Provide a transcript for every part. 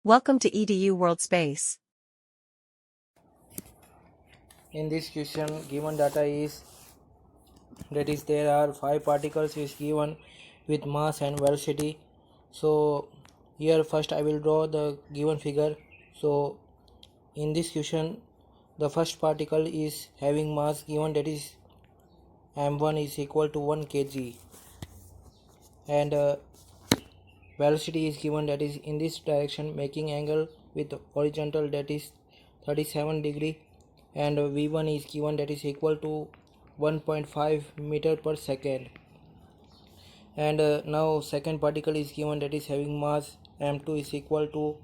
Welcome to EDU World Space. In this question, given data is that is there are 5 particles is given with mass and velocity. So here first I will draw the given figure. So in this question, the first particle is having mass given, that is m1 is equal to 1 kg, and velocity is given, that is in this direction, making angle with horizontal, that is 37 degree, and v1 is given, that is equal to 1.5 meter per second. And now second particle is given, that is having mass m2 is equal to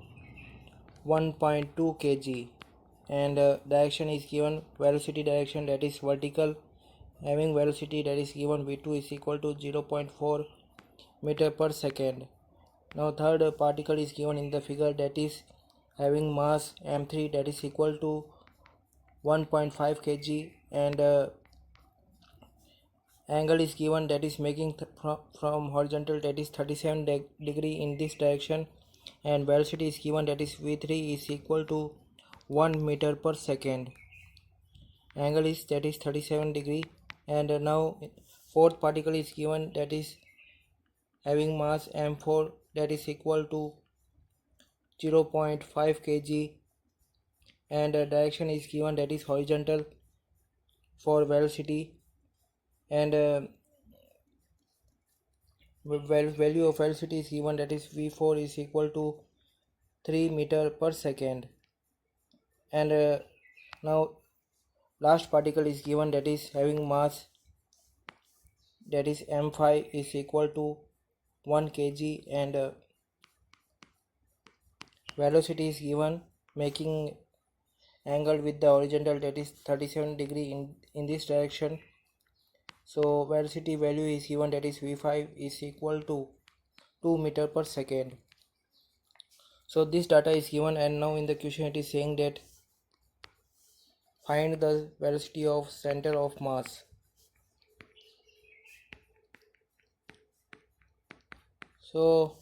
1.2 kg, and direction is given, velocity direction, that is vertical, having velocity, that is given v2 is equal to 0.4 meter per second. Now third particle is given in the figure, that is having mass m3, that is equal to 1.5 kg, and angle is given, that is making from horizontal, that is 37 degree in this direction, and velocity is given, that is v3 is equal to 1 meter per second. Angle is, that is 37 degree, and now fourth particle is given, that is having mass m4, that is equal to 0.5 kg, and direction is given, that is horizontal for velocity, and value of velocity is given, that is v4 is equal to 3 meter per second. And now last particle is given, that is having mass, that is m5 is equal to 1 kg, and velocity is given, making angle with the horizontal, that is 37 degree in this direction. So velocity value is given, that is v5 is equal to 2 meter per second. So this data is given, and now in the question it is saying that find the velocity of center of mass. So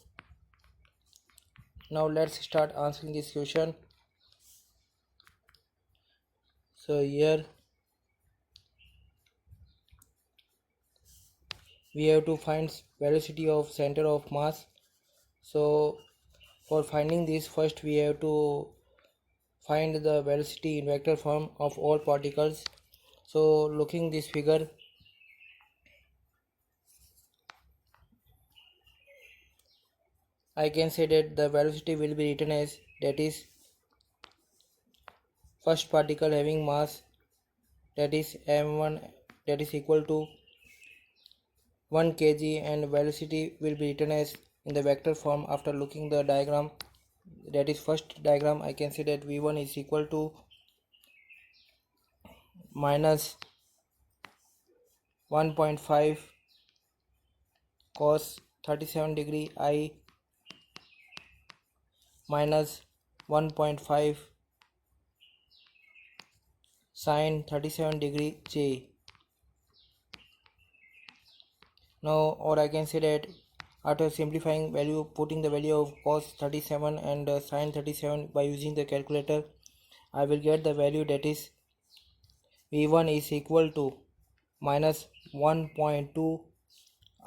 now let's start answering this question. So here we have to find velocity of center of mass. So for finding this, first we have to find the velocity in vector form of all particles. So looking this figure, I can say that the velocity will be written as, that is first particle having mass, that is m1, that is equal to 1 kg, and velocity will be written as in the vector form. After looking the diagram, that is first diagram, I can say that v1 is equal to minus 1.5 cos 37 degree I minus 1.5 sin 37 degree j. Now, or I can say that after simplifying value, putting the value of cos 37 and sin 37 by using the calculator, I will get the value, that is v1 is equal to minus 1.2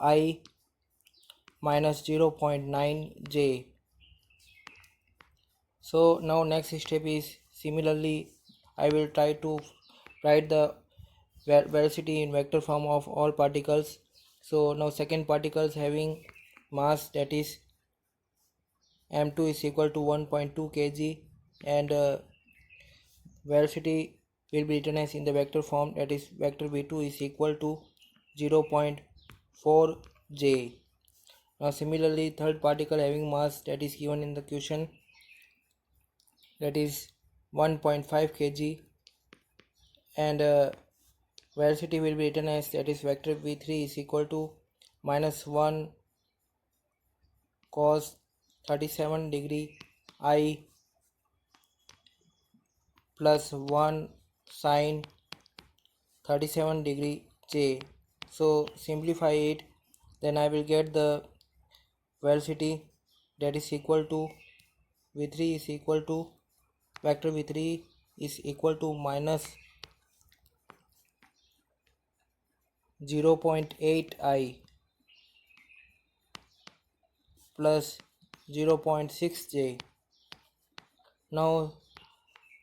I minus 0.9 j. So now next step is, similarly I will try to write the velocity in vector form of all particles. So now second particles having mass, that is m2 is equal to 1.2 kg, and velocity will be written as in the vector form, that is vector v2 is equal to 0.4 j. Now similarly third particle having mass, that is given in the question, that is 1.5 kg, and velocity will be written as, that is vector v3 is equal to minus 1 cos 37 degree I plus 1 sin 37 degree j. So simplify it, then I will get the velocity, that is equal to v3 is equal to vector v3 is equal to minus 0.8i plus 0.6j. Now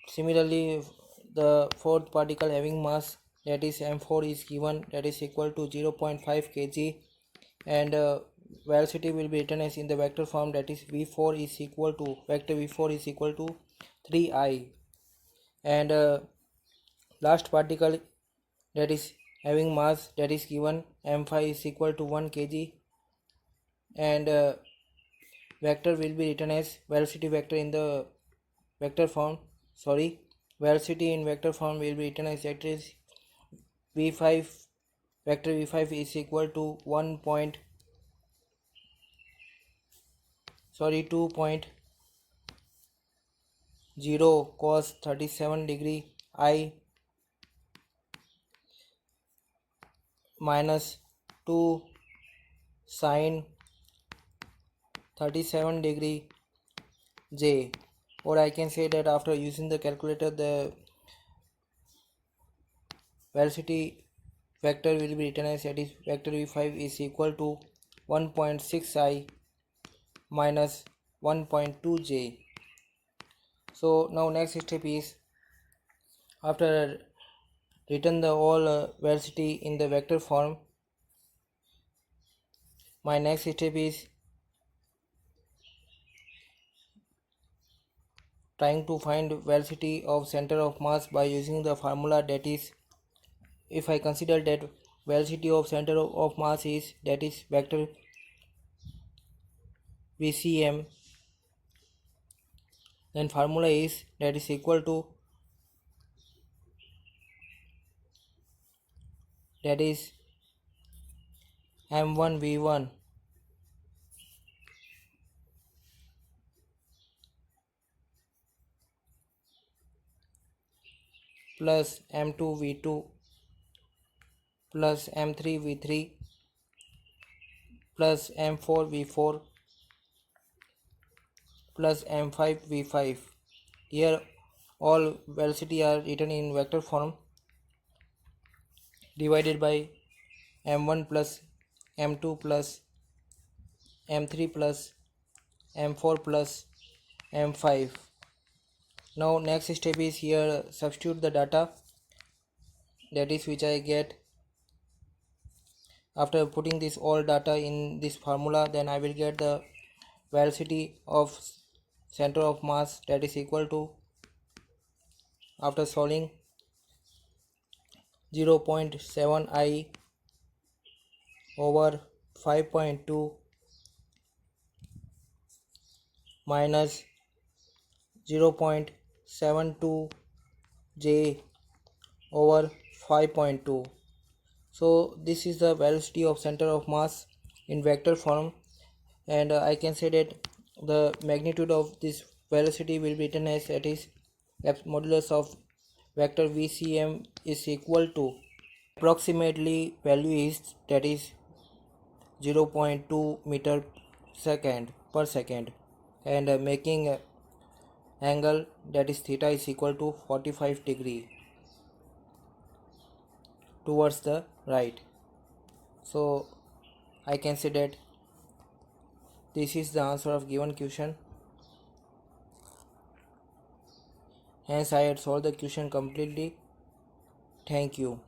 similarly the fourth particle having mass, that is m4, is given, that is equal to 0.5 kg, and velocity will be written as in the vector form, that is v4 is equal to vector v4 is equal to 3i. And last particle that is having mass, that is given, m5 is equal to 1 kg, and vector will be written as velocity vector in the vector form, velocity in vector form will be written as, that is v5, vector v5 is equal to 2.0 cos 37 degree I minus 2 sin 37 degree j, or I can say that after using the calculator the velocity vector will be written as, that is vector v5 is equal to 1.6i minus 1.2j. So now next step is, after written the all velocity in the vector form, my next step is trying to find velocity of center of mass by using the formula, that is, if I consider that velocity of center of mass is, that is vector VCM, then formula is, that is equal to, that is m1 v1 plus m2 v2 plus m3 v3 plus m4 v4 plus m5 v5. Here all velocity are written in vector form, divided by m1 plus m2 plus m3 plus m4 plus m5. Now next step is, here substitute the data, that is which I get after putting this all data in this formula, then I will get the velocity of center of mass, that is equal to, after solving, 0.7 I over 5.2 minus 0.72 j over 5.2. So this is the velocity of center of mass in vector form, and I can say that the magnitude of this velocity will be written as, that is modulus of vector VCM is equal to, approximately value is, that is 0.2 meter second per second, and making angle, that is theta, is equal to 45 degree towards the right. So I can say that this is the answer of given question. Hence I had solved the question completely. Thank you.